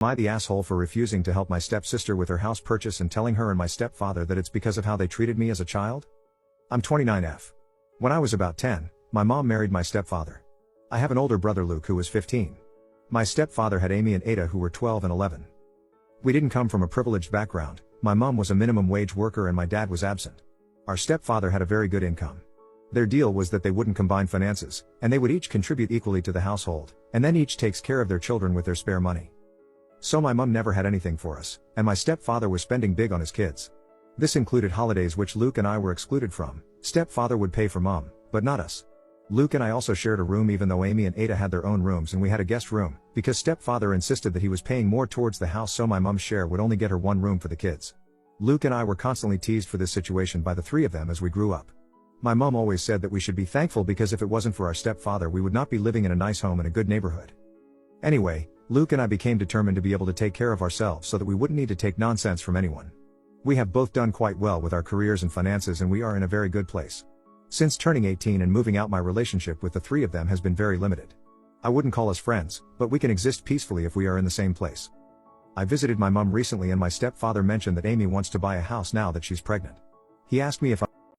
I the asshole for refusing to help my stepsister with her house purchase and telling her and my stepfather that it's because of how they treated me as a child? I'm 29F. When I was about 10, my mom married my stepfather. I have an older brother Luke who was 15. My stepfather had Amy and Ada who were 12 and 11. We didn't come from a privileged background. My mom was a minimum wage worker and my dad was absent. Our stepfather had a very good income. Their deal was that they wouldn't combine finances, and they would each contribute equally to the household, and then each takes care of their children with their spare money. So my mom never had anything for us, and my stepfather was spending big on his kids. This included holidays which Luke and I were excluded from. Stepfather would pay for mom, but not us. Luke and I also shared a room even though Amy and Ada had their own rooms and we had a guest room, because stepfather insisted that he was paying more towards the house so my mom's share would only get her one room for the kids. Luke and I were constantly teased for this situation by the three of them as we grew up. My mom always said that we should be thankful because if it wasn't for our stepfather we would not be living in a nice home in a good neighborhood. Anyway, Luke and I became determined to be able to take care of ourselves so that we wouldn't need to take nonsense from anyone. We have both done quite well with our careers and finances and we are in a very good place. Since turning 18 and moving out, my relationship with the three of them has been very limited. I wouldn't call us friends, but we can exist peacefully if we are in the same place. I visited my mom recently and my stepfather mentioned that Amy wants to buy a house now that she's pregnant. He asked me if